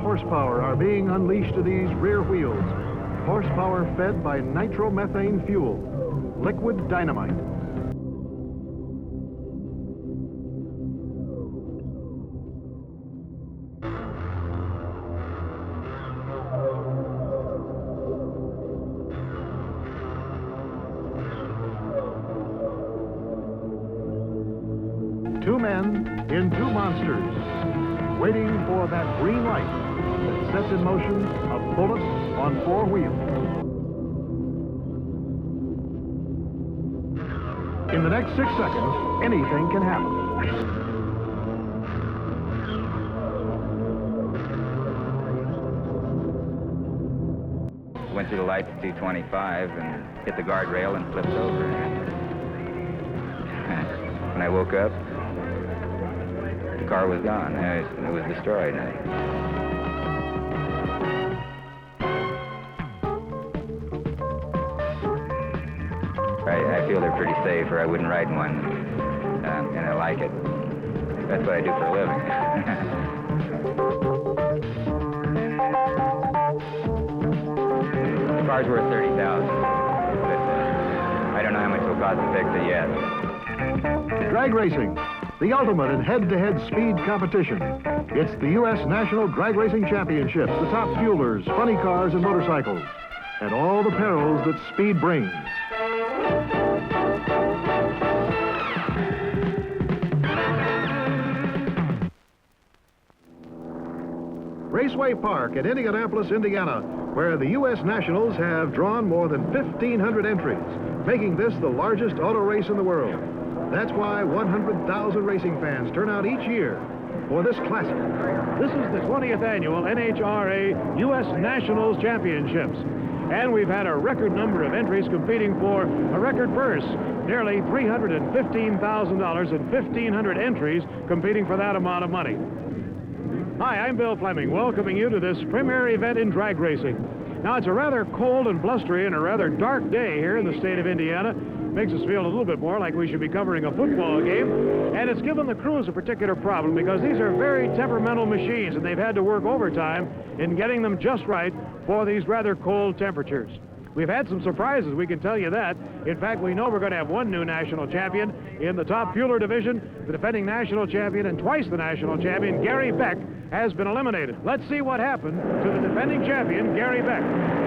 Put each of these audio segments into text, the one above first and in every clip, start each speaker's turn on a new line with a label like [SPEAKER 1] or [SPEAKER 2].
[SPEAKER 1] horsepower are being unleashed to these rear wheels. Horsepower fed by nitromethane fuel, liquid dynamite. Two men in two monsters, waiting for that green light that sets in motion a bullet on four wheels. In the next 6 seconds, anything can happen.
[SPEAKER 2] Went through the lights at 225 and hit the guardrail and flipped over. When I woke up, the car was gone. It was destroyed. I feel they're pretty safe, or I wouldn't ride in one, and I like it. That's what I do for a living. The car's worth $30,000, but I don't know how much it'll cost to fix it yet.
[SPEAKER 1] Drag racing, the ultimate in head-to-head speed competition. It's the U.S. National Drag Racing Championships, the top fuelers, funny cars, and motorcycles, and all the perils that speed brings. Raceway Park at Indianapolis, Indiana, where the U.S. Nationals have drawn more than 1,500 entries, making this the largest auto race in the world. That's why 100,000 racing fans turn out each year for this classic. This is the 20th annual NHRA U.S. Nationals Championships. And we've had a record number of entries competing for a record purse. Nearly $315,000 and 1,500 entries competing for that amount of money. Hi, I'm Bill Fleming, welcoming you to this premier event in drag racing. Now, it's a rather cold and blustery and a rather dark day here in the state of Indiana. Makes us feel a little bit more like we should be covering a football game. And it's given the crews a particular problem because these are very temperamental machines and they've had to work overtime in getting them just right for these rather cold temperatures. We've had some surprises, we can tell you that. In fact, we know we're going to have one new national champion in the top fueler division. The defending national champion and twice the national champion, Gary Beck, has been eliminated. Let's see what happened to the defending champion, Gary Beck.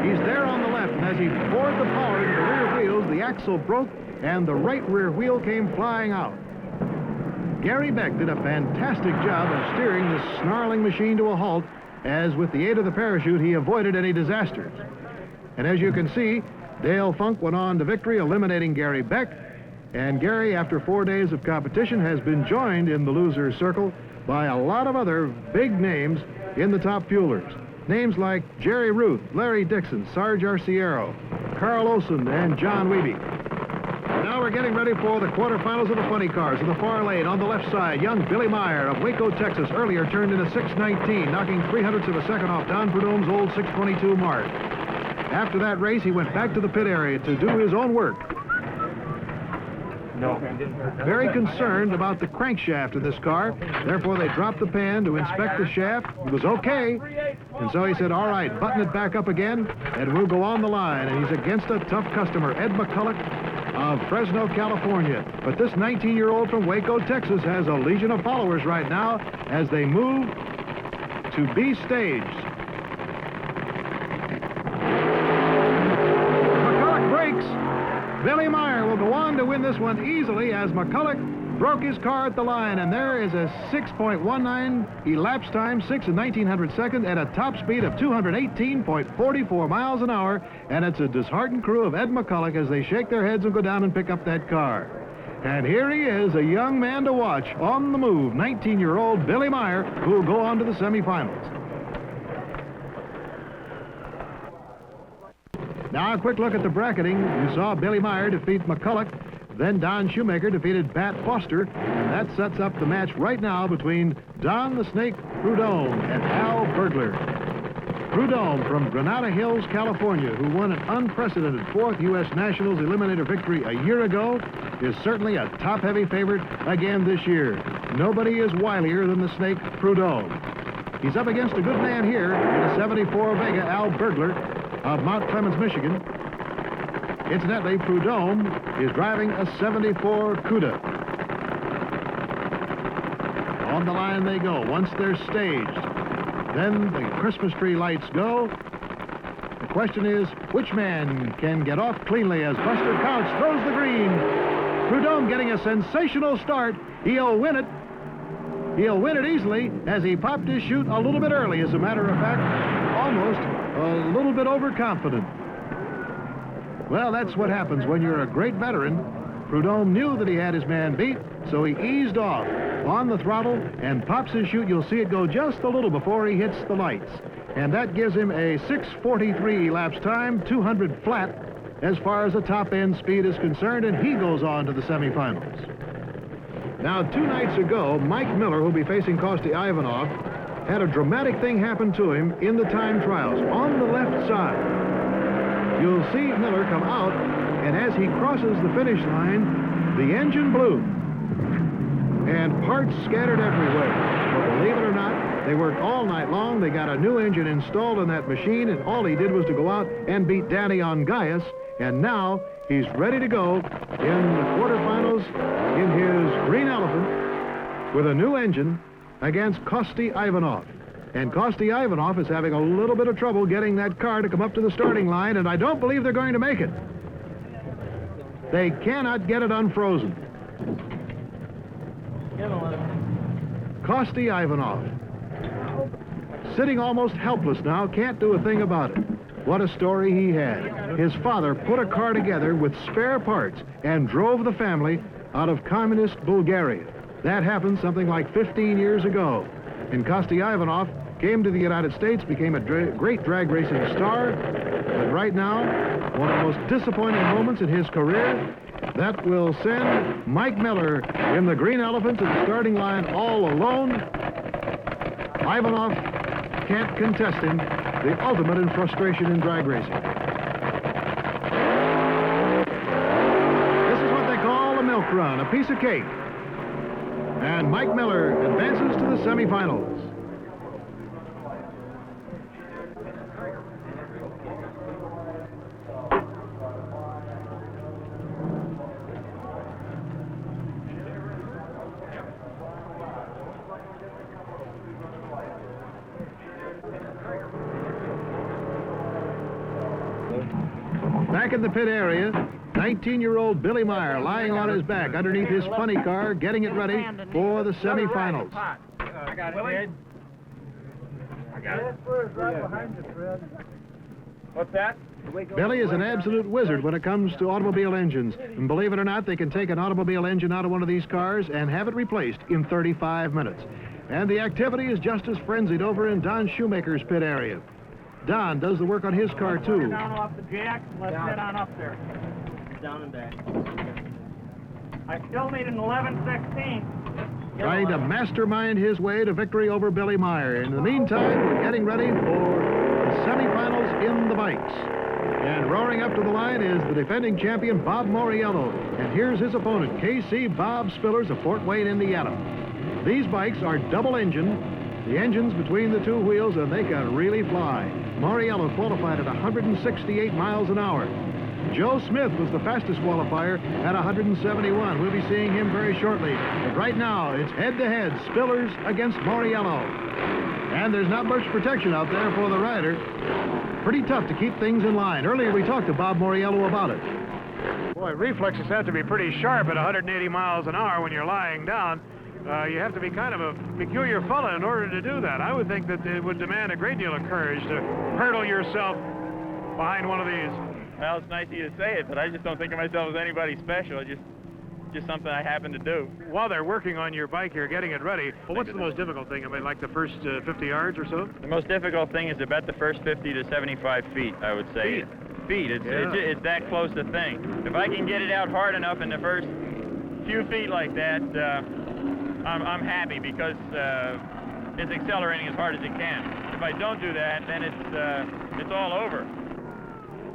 [SPEAKER 1] He's there on the left, and as he poured the power into the rear wheels, the axle broke, and the right rear wheel came flying out. Gary Beck did a fantastic job of steering this snarling machine to a halt, as with the aid of the parachute, he avoided any disasters. And as you can see, Dale Funk went on to victory, eliminating Gary Beck. And Gary, after 4 days of competition, has been joined in the loser's circle by a lot of other big names in the top fuelers. Names like Jerry Ruth, Larry Dixon, Sarge Arciero, Carl Olson, and John Wiebe. Now we're getting ready for the quarterfinals of the funny cars. In the far lane, on the left side, young Billy Meyer of Waco, Texas, earlier turned into 6:19, knocking 0.03 of a second off Don Prudhomme's old 6:22 mark. After that race, he went back to the pit area to do his own work. Very concerned about the crankshaft of this car. Therefore, they dropped the pan to inspect the shaft. It was okay. And so he said, all right, button it back up again, and we'll go on the line. And he's against a tough customer, Ed McCulloch of Fresno, California. But this 19-year-old from Waco, Texas, has a legion of followers right now as they move to B stage. Billy Meyer will go on to win this one easily as McCulloch broke his car at the line, and there is a 6.19 elapsed time, 6 and 1900 seconds, at a top speed of 218.44 miles an hour, and it's a disheartened crew of Ed McCulloch as they shake their heads and go down and pick up that car. And here he is, a young man to watch, on the move, 19-year-old Billy Meyer, who will go on to the semifinals. Now a quick look at the bracketing. You saw Billy Meyer defeat McCulloch, then Don Schumacher defeated Pat Foster, and that sets up the match right now between Don the Snake Prudhomme and Al Bergler. Prudhomme from Granada Hills, California, who won an unprecedented 4th U.S. Nationals Eliminator victory a year ago, is certainly a top-heavy favorite again this year. Nobody is wilier than the Snake Prudhomme. He's up against a good man here in a 74 Vega, Al Bergler of Mount Clemens, Michigan. Incidentally, Prudhomme is driving a 74 Cuda. On the line they go. Once they're staged, then the Christmas tree lights go. The question is, which man can get off cleanly as Buster Couch throws the green? Prudhomme getting a sensational start. He'll win it. He'll win it easily as he popped his chute a little bit early, as a matter of fact, almost a little bit overconfident. Well, that's what happens when you're a great veteran. Prudhomme knew that he had his man beat, so he eased off on the throttle and pops his chute. You'll see it go just a little before he hits the lights. And that gives him a 6:43 laps time, 200 flat, as far as the top-end speed is concerned, and he goes on to the semifinals. Now, 2 nights ago, Mike Miller, who'll be facing Kosti Ivanov, had a dramatic thing happen to him in the time trials. On the left side, you'll see Miller come out, and as he crosses the finish line, the engine blew, and parts scattered everywhere. But believe it or not, they worked all night long. They got a new engine installed in that machine, and all he did was to go out and beat Danny on Gaius, and now he's ready to go in the quarterfinals in his Green Elephant with a new engine against Kosti Ivanov. And Kosti Ivanov is having a little bit of trouble getting that car to come up to the starting line, and I don't believe they're going to make it. They cannot get it unfrozen. Kosti Ivanov, sitting almost helpless now, can't do a thing about it. What a story he had. His father put a car together with spare parts and drove the family out of communist Bulgaria. That happened something like 15 years ago. And Kosti Ivanov came to the United States, became a great drag racing star, but right now, one of the most disappointing moments in his career, that will send Mike Miller in the Green Elephant to the starting line all alone. Ivanov can't contest him, the ultimate in frustration in drag racing. This is what they call a milk run, a piece of cake. And Mike Miller advances to the semifinals. Back in the pit area, 19-year-old Billy Meyer lying on his back underneath his funny car, getting it ready for the semifinals.
[SPEAKER 3] I got it, Ed. I got it. Right behind you, Fred. What's that?
[SPEAKER 1] Billy is an absolute wizard when it comes to automobile engines. And believe it or not, they can take an automobile engine out of one of these cars and have it replaced in 35 minutes. And the activity is just as frenzied over in Don Schumacher's pit area. Don does the work on his car, too.
[SPEAKER 3] Down off the jack, let's head on up there. Down and back. I still need an 11/16.
[SPEAKER 1] Trying to mastermind his way to victory over Billy Meyer. In the meantime, we're getting ready for the semifinals in the bikes. And roaring up to the line is the defending champion, Bob Moriello. And here's his opponent, KC Bob Spillers of Fort Wayne, Indiana. These bikes are double engine, the engines between the two wheels, and they can really fly. Moriello qualified at 168 miles an hour. Joe Smith was the fastest qualifier at 171. We'll be seeing him very shortly. But right now, it's head-to-head, Spillers against Moriello. And there's not much protection out there for the rider. Pretty tough to keep things in line. Earlier, we talked to Bob Moriello about it.
[SPEAKER 4] Boy, reflexes have to be pretty sharp at 180 miles an hour when you're lying down. You have to be kind of a peculiar fella in order to do that. I would think that it would demand a great deal of courage to hurdle yourself behind one of these.
[SPEAKER 5] Well, it's nice of you to say it, but I just don't think of myself as anybody special. It's just something I happen to do.
[SPEAKER 4] While they're working on your bike here, getting it ready, well, what's the most difficult thing? I mean, like the first 50 yards or so?
[SPEAKER 5] The most difficult thing is about the first 50 to 75 feet, I would say. Feet. It's that close a thing. If I can get it out hard enough in the first few feet like that, I'm happy because it's accelerating as hard as it can. If I don't do that, then it's all over.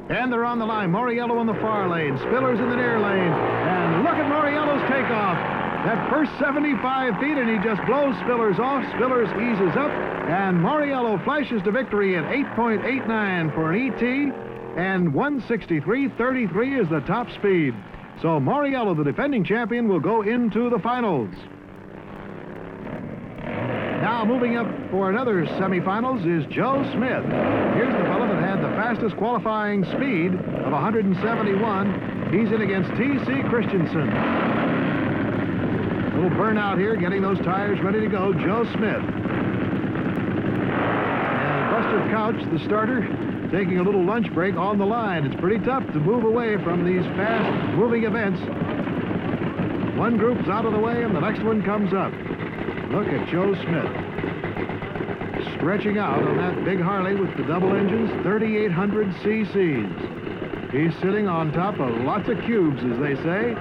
[SPEAKER 1] And they're on the line. Moriello in the far lane, Spillers in the near lane. And look at Moriello's takeoff. That first 75 feet, and he just blows Spillers off. Spillers eases up, And Moriello flashes to victory in 8.89 for an ET, and 163.33 is the top speed. So Moriello, the defending champion, will go into the finals. Now moving up for another semifinals is Joe Smith. Here's the fellow that had the fastest qualifying speed of 171. He's in against T.C. Christensen. A little burnout here, getting those tires ready to go. Joe Smith. And Buster Couch, the starter, taking a little lunch break on the line. It's pretty tough to move away from these fast-moving events. One group's out of the way, and the next one comes up. Look at Joe Smith. Stretching out on that big Harley with the double engines, 3,800 cc's. He's sitting on top of lots of cubes, as they say.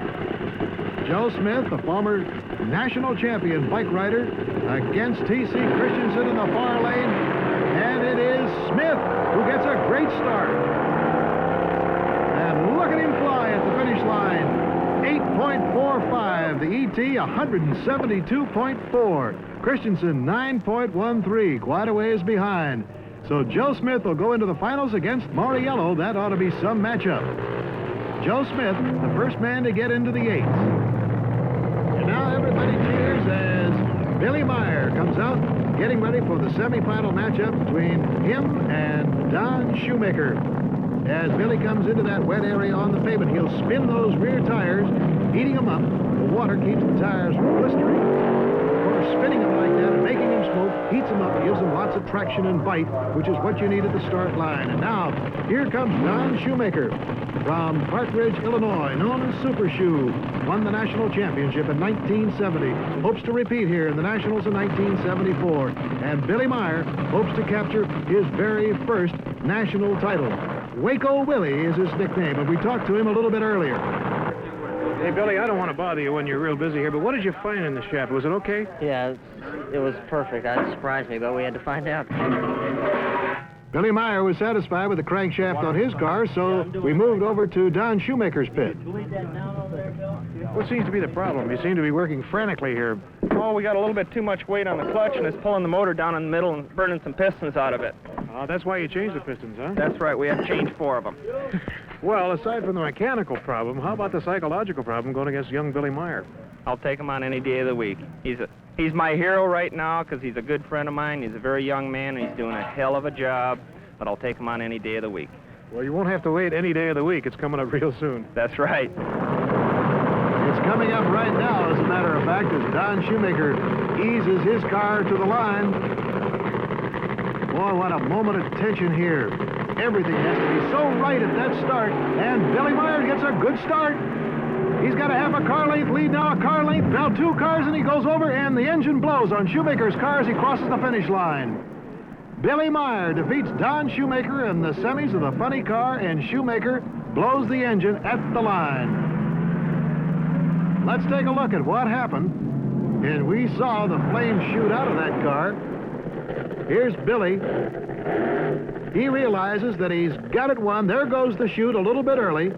[SPEAKER 1] Joe Smith, the former national champion bike rider, against T.C. Christensen in the far lane. And it is Smith who gets a great start. And look at him fly at the finish line. 8.45. The ET, 172.4. Christensen, 9.13. Quite a ways behind. So Joe Smith will go into the finals against Moriello. That ought to be some matchup. Joe Smith, the first man to get into the eights. And now everybody cheers as Billy Meyer comes out, getting ready for the semifinal matchup between him and Don Schumacher. As Billy comes into that wet area on the pavement, he'll spin those rear tires, heating them up. The water keeps the tires from blistering. Of course, spinning them like that and making them smoke heats them up, gives them lots of traction and bite, which is what you need at the start line. And now, here comes Don Schumacher from Park Ridge, Illinois, known as Super Shoe. Won the national championship in 1970. Hopes to repeat here in the Nationals in 1974. And Billy Meyer hopes to capture his very first national title. Waco Willie is his nickname, and we talked to him a little bit earlier.
[SPEAKER 4] Hey, Billy, I don't want to bother you when you're real busy here, but what did you find in the shaft? Was it okay?
[SPEAKER 6] Yeah, it was perfect. That surprised me, but we had to find out.
[SPEAKER 1] Billy Meyer was satisfied with the crankshaft on his car, so we moved over to Don Schumacher's pit.
[SPEAKER 4] What seems to be the problem? You seem to be working frantically here.
[SPEAKER 3] Oh, we got a little bit too much weight on the clutch, and it's pulling the motor down in the middle and burning some pistons out of it.
[SPEAKER 4] That's why you changed the pistons, huh?
[SPEAKER 3] That's right. We have to change 4 of them.
[SPEAKER 4] Well, aside from the mechanical problem, how about the psychological problem going against young Billy Meyer?
[SPEAKER 3] I'll take him on any day of the week. He's my hero right now because he's a good friend of mine. He's a very young man, and he's doing a hell of a job, but I'll take him on any day of the week.
[SPEAKER 4] Well, you won't have to wait any day of the week. It's coming up real soon.
[SPEAKER 3] That's right.
[SPEAKER 1] It's coming up right now, as a matter of fact, as Don Schumacher eases his car to the line. Boy, what a moment of tension here. Everything has to be so right at that start, and Billy Meyer gets a good start. He's got a half a car length lead now, a car length, now 2 cars, and he goes over, and the engine blows on Schumacher's car as he crosses the finish line. Billy Meyer defeats Don Schumacher in the semis of the funny car, and Schumacher blows the engine at the line. Let's take a look at what happened. And we saw the flames shoot out of that car. Here's Billy. He realizes that he's got it won. There goes the chute a little bit early.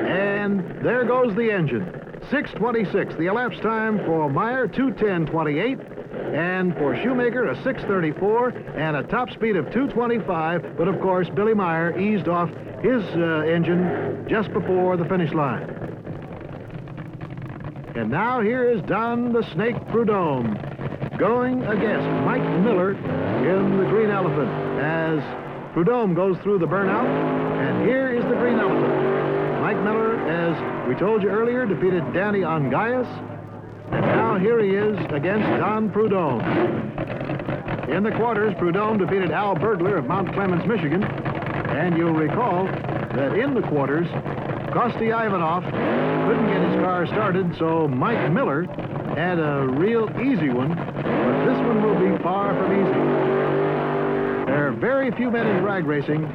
[SPEAKER 1] And there goes the engine. 6:26, the elapsed time for Meyer, 2:10.28. And for Schumacher, a 6:34 and a top speed of 2:25. But of course, Billy Meyer eased off his engine just before the finish line. And now here is Don the Snake Prudhomme going against Mike Miller in the Green Elephant as Prudhomme goes through the burnout. And here is the Green Elephant. Mike Miller, as we told you earlier, defeated Danny Ongaias. And now here he is against Don Prudhomme. In the quarters, Prudhomme defeated Al Bergler of Mount Clemens, Michigan. And you'll recall that in the quarters, Kosti Ivanov couldn't get his car started, so Mike Miller had a real easy one, but this one will be far from easy. There are very few men in drag racing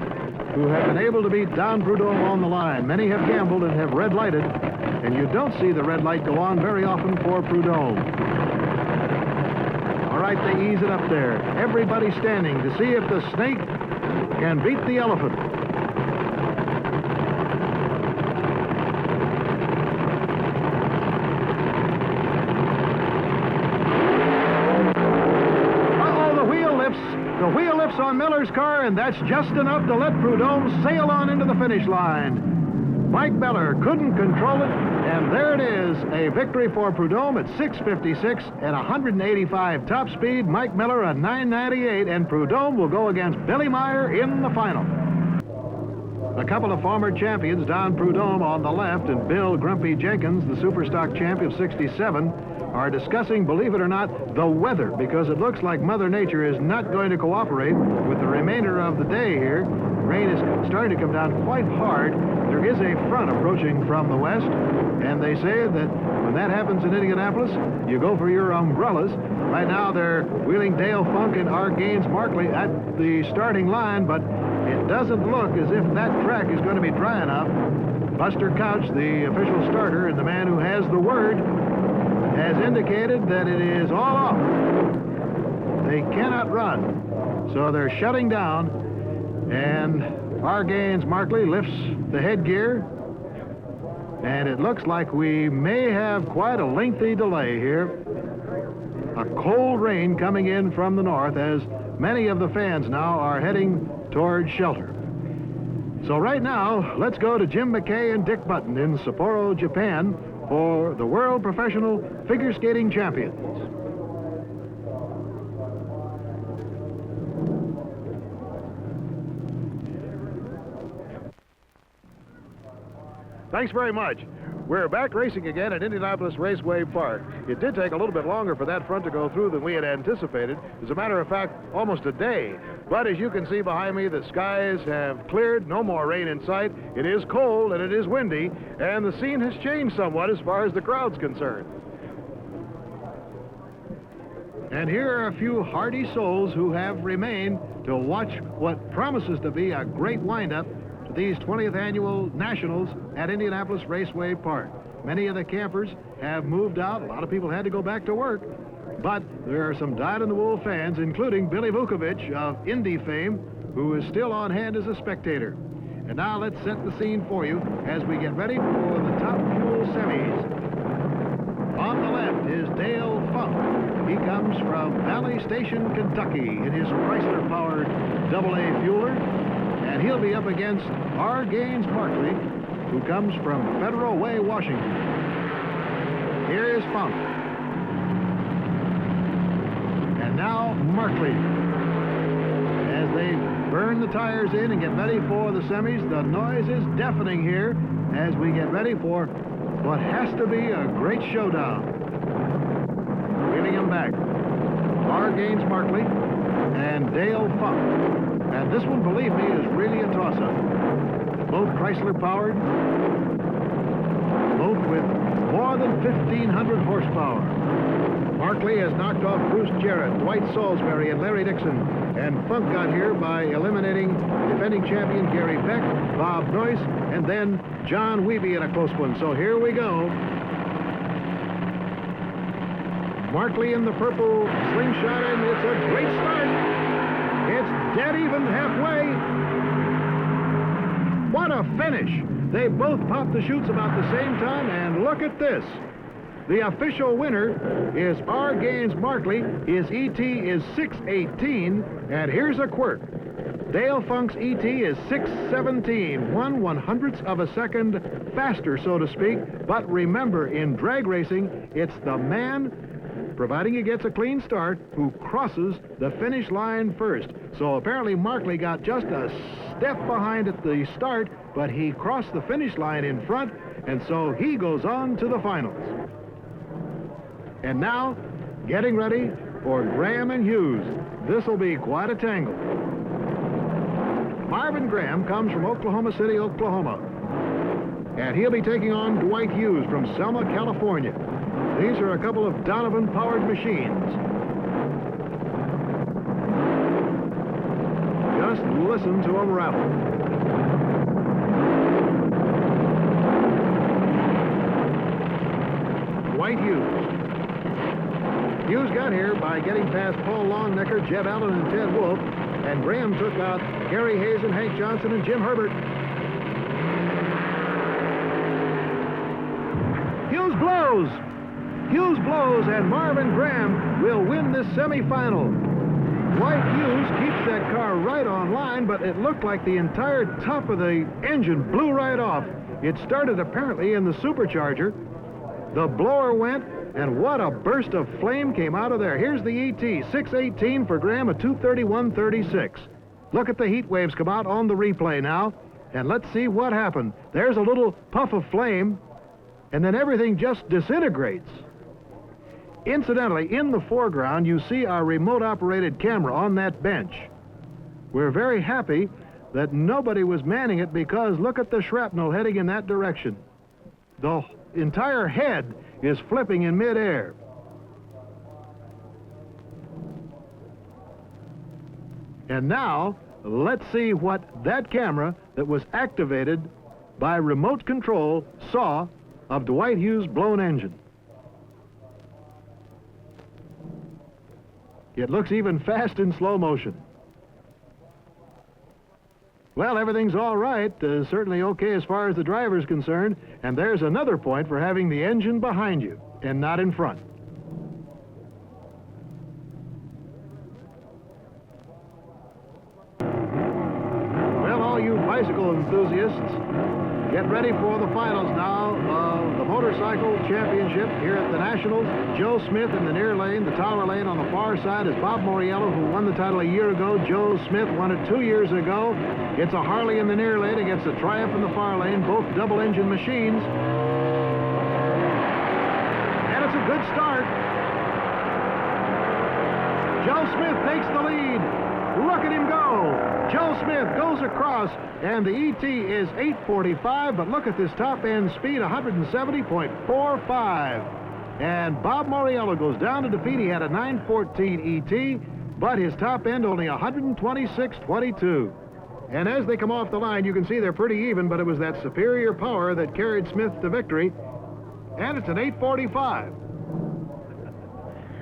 [SPEAKER 1] who have been able to beat Don Prudhomme on the line. Many have gambled and have red lighted, and you don't see the red light go on very often for Prudhomme. All right, they ease it up there. Everybody standing to see if the snake can beat the elephant. lifts on Miller's car, and that's just enough to let Prudhomme sail on into the finish line. Mike Miller couldn't control it, and there it is, a victory for Prudhomme at 6:56 and 185 top speed. Mike Miller at 9:98, and Prudhomme will go against Billy Meyer in the final. A couple of former champions, Don Prudhomme on the left and Bill Grumpy Jenkins, the Superstock champ of '67, are discussing, believe it or not, the weather, because it looks like Mother Nature is not going to cooperate with the remainder of the day here. Rain is starting to come down quite hard. There is a front approaching from the west, and they say that when that happens in Indianapolis, you go for your umbrellas. Right now, they're wheeling Dale Funk and R. Gaines Markley at the starting line, but it doesn't look as if that track is going to be dry enough. Buster Couch, the official starter and the man who has the word, has indicated that it is all off. They cannot run, so they're shutting down, and R. Gaines Markley lifts the headgear, and it looks like we may have quite a lengthy delay here. A cold rain coming in from the north as many of the fans now are heading towards shelter. So right now, let's go to Jim McKay and Dick Button in Sapporo, Japan, for the World Professional Figure Skating Champions. Thanks very much. We're back racing again at Indianapolis Raceway Park. It did take a little bit longer for that front to go through than we had anticipated. As a matter of fact, almost a day. But as you can see behind me, the skies have cleared, no more rain in sight. It is cold and it is windy, and the scene has changed somewhat as far as the crowd's concerned. And here are a few hardy souls who have remained to watch what promises to be a great windup to these 20th annual Nationals at Indianapolis Raceway Park. Many of the campers have moved out. A lot of people had to go back to work. But there are some dyed-in-the-wool fans, including Billy Vukovich of Indy fame, who is still on hand as a spectator. And now let's set the scene for you as we get ready for the Top Fuel semis. On the left is Dale Funk. He comes from Valley Station, Kentucky in his Chrysler-powered AA Fueler. And he'll be up against R. Gaines Markley, who comes from Federal Way, Washington. Here is Funk. And now Markley. As they burn the tires in and get ready for the semis, the noise is deafening here as we get ready for what has to be a great showdown. Wheeling him back. R. Gaines Markley and Dale Funk. And this one, believe me, is really a toss-up. Both Chrysler-powered, both with more than 1,500 horsepower. Markley has knocked off Bruce Jarrett, Dwight Salisbury, and Larry Dixon. And Funk got here by eliminating defending champion Gary Beck, Bob Noyce, and then John Wiebe in a close one. So here we go. Markley in the purple slingshot, and it's a great start. It's dead even halfway. What a finish. They both popped the chutes about the same time, and look at this. The official winner is R. Gaines Markley. His ET is 6:18, and here's a quirk. Dale Funk's ET is 6:17, 1/100th of a second faster, so to speak. But remember, in drag racing, it's the man, providing he gets a clean start, who crosses the finish line first. So apparently Markley got just a step behind at the start, but he crossed the finish line in front, and so he goes on to the finals. And now, getting ready for Graham and Hughes. This'll be quite a tangle. Marvin Graham comes from Oklahoma City, Oklahoma. And he'll be taking on Dwight Hughes from Selma, California. These are a couple of Donovan-powered machines. Just listen to them rattle. Dwight Hughes. Hughes got here by getting past Paul Longnecker, Jeb Allen, and Ted Wolf, and Graham took out Gary Hazen, Hank Johnson, and Jim Herbert. Hughes blows! Hughes blows, and Marvin Graham will win this semifinal. Dwight Hughes keeps that car right on line, but it looked like the entire top of the engine blew right off. It started apparently in the supercharger. The blower went, and what a burst of flame came out of there. Here's the ET, 618 for Graham at 231.36. Look at the heat waves come out on the replay now, and let's see what happened. There's a little puff of flame, and then everything just disintegrates. Incidentally, in the foreground, you see our remote-operated camera on that bench. We're very happy that nobody was manning it because look at the shrapnel heading in that direction. The entire head is flipping in midair. And now, let's see what that camera that was activated by remote control saw of Dwight Hughes' blown engine. It looks even fast in slow motion. Well, everything's all right, certainly okay as far as the driver's concerned, and there's another point for having the engine behind you and not in front. Well, all you bicycle enthusiasts, get ready for the finals now of the motorcycle championship here at the Nationals. Joe Smith in the near lane. The tower lane on the far side is Bob Moriello, who won the title a year ago. Joe Smith won it 2 years ago. It's a Harley in the near lane against a Triumph in the far lane, both double-engine machines. And it's a good start. Joe Smith takes the lead. Look at him go. Joe Smith goes across, and the ET is 845, but look at this top-end speed, 170.45. And Bob Moriello goes down to defeat. He had a 914 ET, but his top end only 126.22. And as they come off the line, you can see they're pretty even, but it was that superior power that carried Smith to victory. And it's an 845.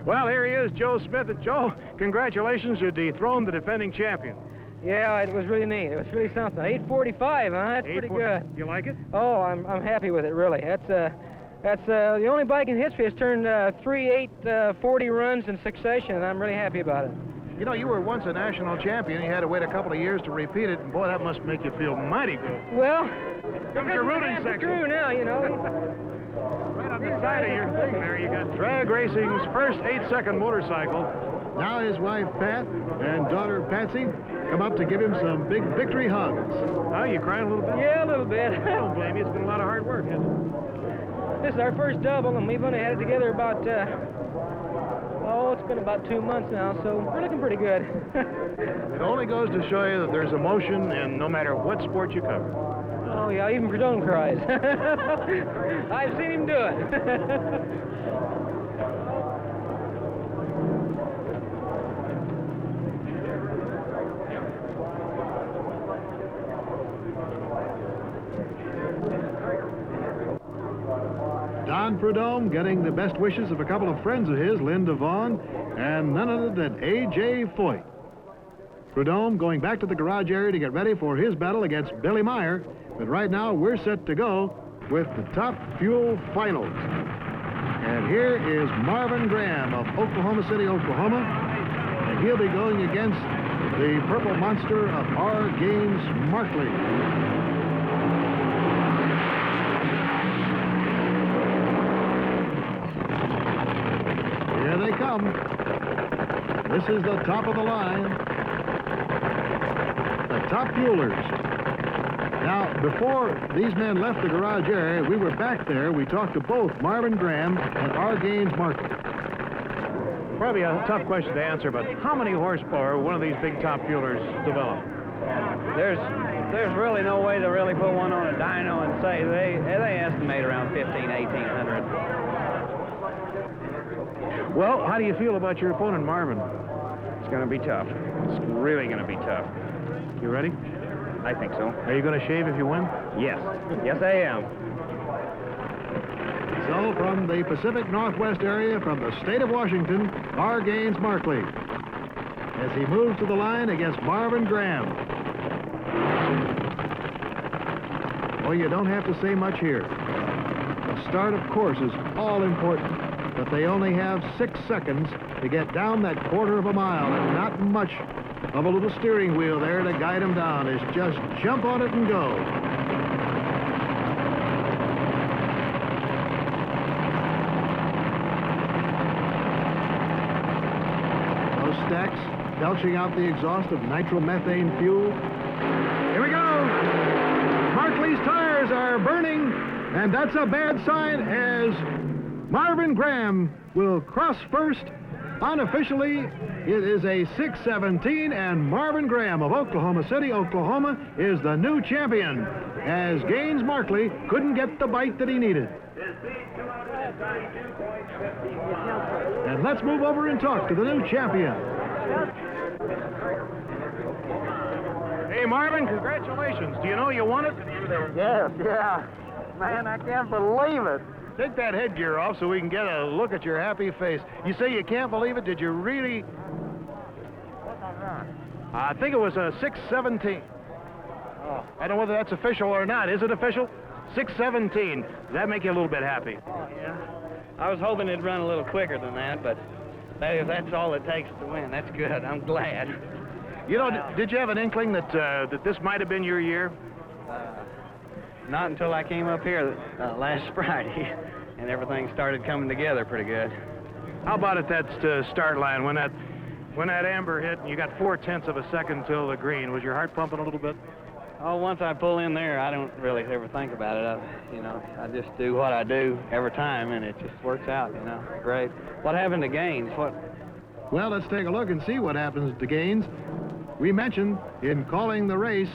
[SPEAKER 4] Well, here he is, Joe Smith. And Joe, congratulations, you dethroned the defending champion.
[SPEAKER 7] Yeah, it was really neat. It was really something. 845, huh? That's pretty good.
[SPEAKER 4] You like it?
[SPEAKER 7] Oh, I'm happy with it, really. That's the only bike in history that's turned 3 840 runs in succession, and I'm really happy about it.
[SPEAKER 1] You know, you were once a national champion. You had to wait a couple of years to repeat it, and boy, that must make you feel mighty good.
[SPEAKER 7] Well,
[SPEAKER 4] Come to your rooting section.
[SPEAKER 7] True now, you know.
[SPEAKER 4] Right on the side of your thing there, you got drag racing's first 8-second motorcycle.
[SPEAKER 1] Now his wife, Pat, and daughter, Patsy, come up to give him some big victory hugs.
[SPEAKER 4] Oh, you crying a little bit?
[SPEAKER 7] Yeah, a little bit.
[SPEAKER 4] I don't blame you. It's been a lot of hard work, hasn't it?
[SPEAKER 7] This is our first double, and we've only had it together about, it's been about 2 months now, so we're looking pretty good.
[SPEAKER 4] It only goes to show you that there's emotion in no matter what sport you cover.
[SPEAKER 7] Oh, yeah, even Prudhomme cries. I've seen him do it.
[SPEAKER 1] Don Prudhomme getting the best wishes of a couple of friends of his, Linda Vaughn, and none other than A.J. Foyt. Prudhomme going back to the garage area to get ready for his battle against Billy Meyer. But right now, we're set to go with the Top Fuel Finals. And here is Marvin Graham of Oklahoma City, Oklahoma. And he'll be going against the Purple Monster of R. Gaines Markley. Here they come. This is the top of the line. The Top Fuelers. Now, before these men left the garage area, we were back there. We talked to both Marvin Graham and R. Gaines Markley.
[SPEAKER 4] Probably a tough question to answer, but how many horsepower will one of these big Top Fuelers develop?
[SPEAKER 8] There's really no way to really put one on a dyno and say they estimate around 1,800.
[SPEAKER 4] Well, how do you feel about your opponent, Marvin?
[SPEAKER 3] It's going to be tough. It's really going to be tough.
[SPEAKER 4] You ready?
[SPEAKER 3] I think so.
[SPEAKER 4] Are you going to shave if you win?
[SPEAKER 3] Yes. Yes, I am.
[SPEAKER 1] So, from the Pacific Northwest area, from the state of Washington, R. Gaines Markley, as he moves to the line against Marvin Graham. Well, you don't have to say much here. The start, of course, is all important. but they only have 6 seconds to get down that quarter of a mile, and not much of a little steering wheel there to guide them down. It's just jump on it and go. Those stacks belching out the exhaust of nitromethane fuel. Here we go! Markley's tires are burning, and that's a bad sign as Marvin Graham will cross first. Unofficially, it is a 6:17, and Marvin Graham of Oklahoma City, Oklahoma, is the new champion, as Gaines Markley couldn't get the bite that he needed. And let's move over and talk to the new champion.
[SPEAKER 4] Hey, Marvin, congratulations. Do you know you won it?
[SPEAKER 8] Yes, yeah. Man, I can't believe it.
[SPEAKER 4] Take that headgear off so we can get a look at your happy face. You say you can't believe it. Did you really? I think it was a 6:17. Oh, I don't know whether that's official or not. Is it official? 6:17. Does that make you a little bit happy?
[SPEAKER 8] Oh, yeah. I was hoping it'd run a little quicker than that, but if that's all it takes to win, that's good. I'm glad.
[SPEAKER 4] You know, did you have an inkling that that this might have been your year?
[SPEAKER 8] Not until I came up here last Friday, and everything started coming together pretty good.
[SPEAKER 4] How about at that start line when that amber hit and you got 0.4 of a second till the green? Was your heart pumping a little bit?
[SPEAKER 8] Oh, once I pull in there, I don't really ever think about it. I just do what I do every time, and it just works out. Great. What happened to Gaines?
[SPEAKER 1] Well, let's take a look and see what happens to Gaines. We mentioned in calling the race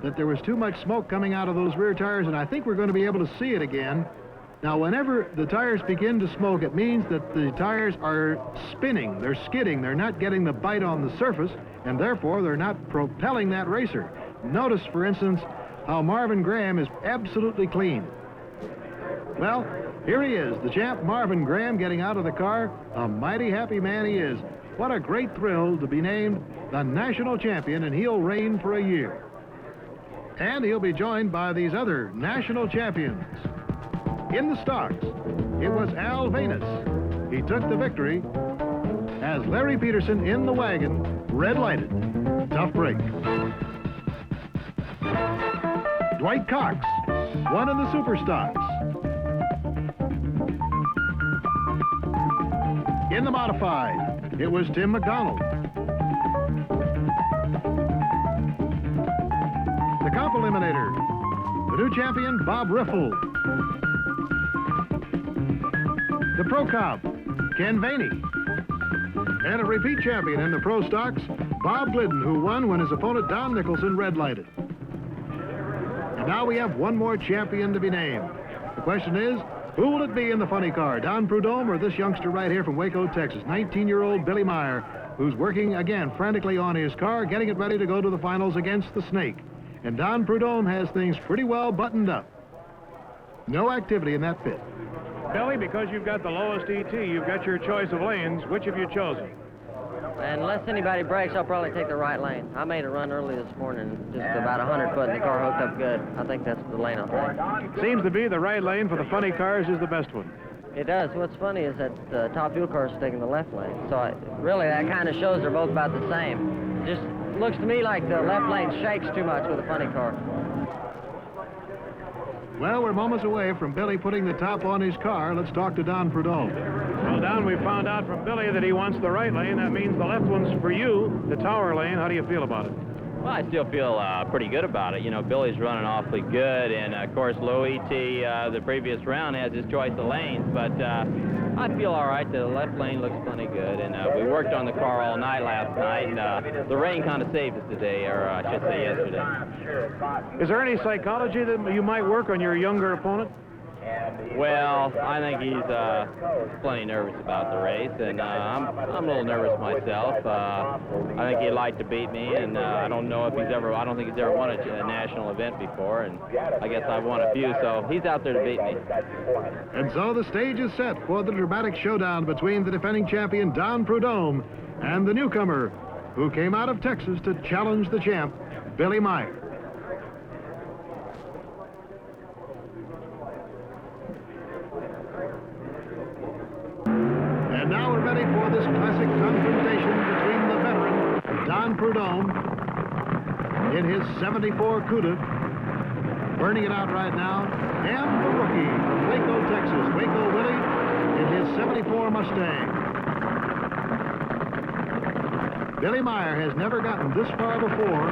[SPEAKER 1] that there was too much smoke coming out of those rear tires, and I think we're going to be able to see it again. Now, whenever the tires begin to smoke, it means that the tires are spinning, they're skidding, they're not getting the bite on the surface, and therefore they're not propelling that racer. Notice, for instance, how Marvin Graham is absolutely clean. Well, here he is, the champ Marvin Graham, getting out of the car. A mighty happy man he is. What a great thrill to be named the national champion, and he'll reign for a year. And he'll be joined by these other national champions. In the stocks, it was Al Venus. He took the victory as Larry Peterson in the wagon, red-lighted. Tough break. Dwight Cox won in the super stocks. In the modified, it was Tim McDonald. The comp eliminator, the new champion, Bob Riffle. The pro comp, Ken Vaney. And a repeat champion in the pro stocks, Bob Glidden, who won when his opponent Don Nicholson red-lighted. And now we have one more champion to be named. The question is, who will it be in the funny car, Don Prudhomme or this youngster right here from Waco, Texas, 19-year-old Billy Meyer, who's working again frantically on his car, getting it ready to go to the finals against the Snake. And Don Prudhomme has things pretty well buttoned up. No activity in that pit.
[SPEAKER 4] Billy, because you've got the lowest ET, you've got your choice of lanes. Which have you chosen?
[SPEAKER 6] Unless anybody breaks, I'll probably take the right lane. I made a run early this morning, just about 100 foot, and the car hooked up good. I think that's the lane I'll take.
[SPEAKER 4] Seems to be the right lane for the funny cars is the best one.
[SPEAKER 6] It does. What's funny is that the top fuel car is taking the left lane. So really, that kind of shows they're both about the same. Just looks to me like the left lane shakes too much with a funny car.
[SPEAKER 1] Well, we're moments away from Billy putting the top on his car. Let's talk to Don Prudhomme.
[SPEAKER 4] Well, Don, we found out from Billy that he wants the right lane. That means the left one's for you, the tower lane. How do you feel about it?
[SPEAKER 5] Well, I still feel pretty good about it. Billy's running awfully good, and of course, low ET the previous round has his choice of lanes, but I feel all right. The left lane looks plenty good, and we worked on the car all night last night, and the rain kind of saved us today, or I should say yesterday.
[SPEAKER 4] Is there any psychology that you might work on your younger opponent?
[SPEAKER 5] Well, I think he's plenty nervous about the race, and I'm a little nervous myself. I think he'd like to beat me, and I don't think he's ever won a national event before, and I guess I've won a few, so he's out there to beat me.
[SPEAKER 1] And so the stage is set for the dramatic showdown between the defending champion Don Prudhomme and the newcomer who came out of Texas to challenge the champ, Billy Meyer. now we're ready for this classic confrontation between the veteran, Don Prudhomme, in his 74 Cuda, burning it out right now, and the rookie from Waco, Texas, Waco Willie, in his 74 Mustang. Billy Meyer has never gotten this far before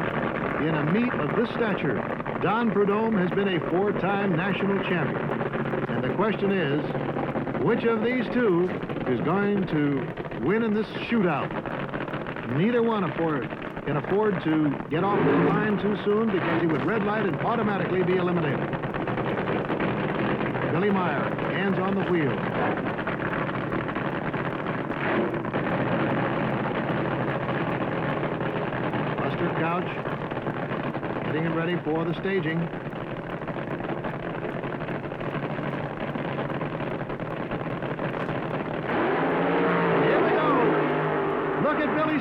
[SPEAKER 1] in a meet of this stature. Don Prudhomme has been a 4-time national champion. And the question is, which of these two is going to win in this shootout? Neither one can afford to get off the line too soon because he would red light and automatically be eliminated. Billy Meyer, hands on the wheel. Mustard Couch, getting him ready for the staging.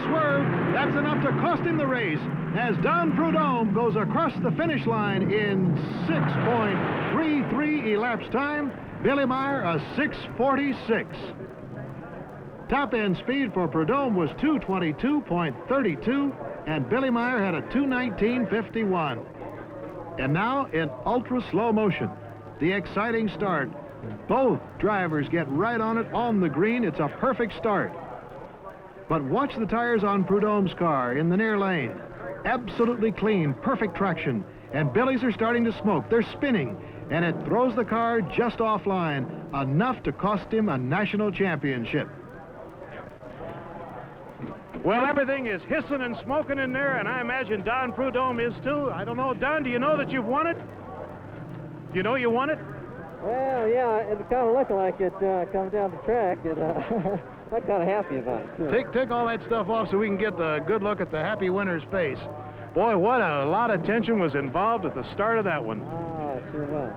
[SPEAKER 1] Swerve. That's enough to cost him the race as Don Prudhomme goes across the finish line in 6.33 elapsed time. Billy Meyer a 6:46. Top end speed for Prudhomme was 2:22.32 and Billy Meyer had a 2:19.51. And now in ultra slow motion, the exciting start. Both drivers get right on it on the green. It's a perfect start. But watch the tires on Prudhomme's car in the near lane. Absolutely clean, perfect traction. And Billy's are starting to smoke. They're spinning. And it throws the car just offline, enough to cost him a national championship.
[SPEAKER 4] Well, everything is hissing and smoking in there, and I imagine Don Prudhomme is too. I don't know. Don, do you know that you've won it? Do you know you won it?
[SPEAKER 6] Well, yeah, it's kind of looking like it comes down the track. I'm kind of happy about it, too.
[SPEAKER 4] Take all that stuff off so we can get the good look at the happy winner's face. Boy, what a lot of tension was involved at the start of that one.
[SPEAKER 6] Oh, it sure was.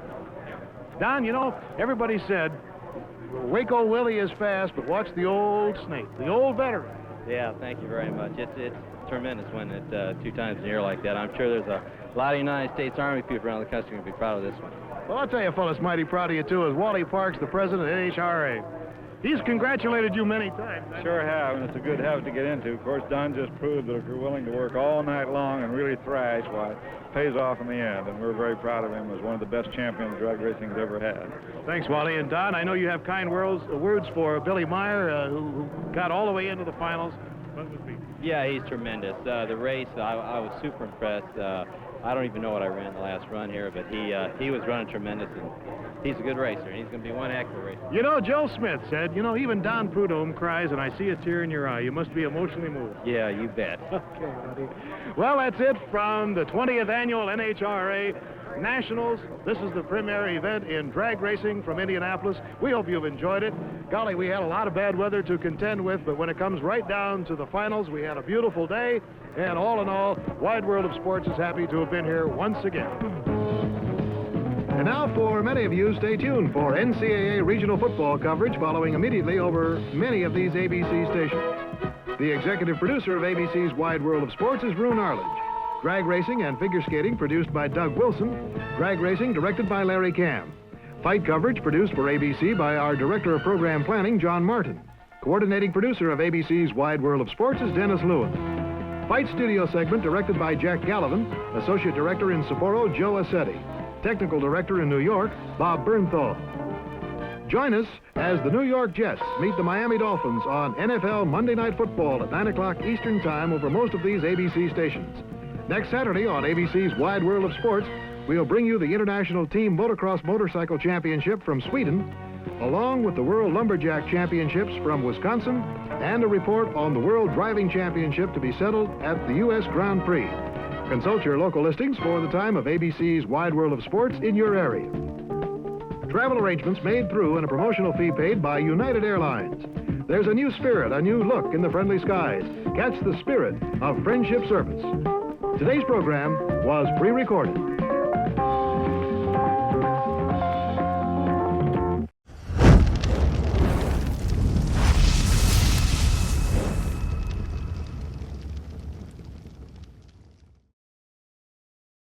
[SPEAKER 4] Don, you know, everybody said Waco Willie is fast, but watch the old snake, the old veteran.
[SPEAKER 9] Yeah, thank you very much. It's tremendous winning it 2 times in a year like that. I'm sure there's a lot of United States Army people around the country going to be proud of this one.
[SPEAKER 4] Well, I'll tell you, fellas, mighty proud of you, too, as Wally Parks, the president of NHRA. He's congratulated you many times.
[SPEAKER 10] Sure have, and it's a good habit to get into. Of course, Don just proved that if you're willing to work all night long and really thrash, why, it pays off in the end, and we're very proud of him as one of the best champions drag racing has ever had.
[SPEAKER 4] Thanks, Wally. And Don, I know you have kind words for Billy Meyer, who got all the way into the finals. What was he?
[SPEAKER 9] Yeah, he's tremendous. The race, I was super impressed. I don't even know what I ran the last run here, but he was running tremendous, and he's a good racer, and he's going to be one heck of a racer.
[SPEAKER 4] You know, Joe Smith said, you know, even Don Prudhomme cries, and I see a tear in your eye. You must be emotionally moved.
[SPEAKER 9] Yeah, you bet.
[SPEAKER 4] Okay, buddy. Well, that's it from the 20th Annual NHRA Nationals. This is the premier event in drag racing from Indianapolis. We hope you've enjoyed it. Golly, we had a lot of bad weather to contend with, but when it comes right down to the finals, we had a beautiful day. And all in all, Wide World of Sports is happy to have been here once again.
[SPEAKER 1] And now for many of you, stay tuned for NCAA regional football coverage following immediately over many of these ABC stations. The executive producer of ABC's Wide World of Sports is Rune Arledge. Drag racing and figure skating produced by Doug Wilson. Drag racing directed by Larry Cam. Fight coverage produced for ABC by our Director of Program Planning, John Martin. Coordinating producer of ABC's Wide World of Sports is Dennis Lewin. Fight studio segment directed by Jack Gallivan. Associate Director in Sapporo, Joe Assetti. Technical Director in New York, Bob Bernthal. Join us as the New York Jets meet the Miami Dolphins on NFL Monday Night Football at 9 o'clock Eastern Time over most of these ABC stations. Next Saturday on ABC's Wide World of Sports, we'll bring you the International Team Motocross Motorcycle Championship from Sweden, along with the World Lumberjack Championships from Wisconsin, and a report on the World Driving Championship to be settled at the U.S. Grand Prix. Consult your local listings for the time of ABC's Wide World of Sports in your area. Travel arrangements made through and a promotional fee paid by United Airlines. There's a new spirit, a new look in the friendly skies. Catch the spirit of friendship service. Today's program was pre-recorded.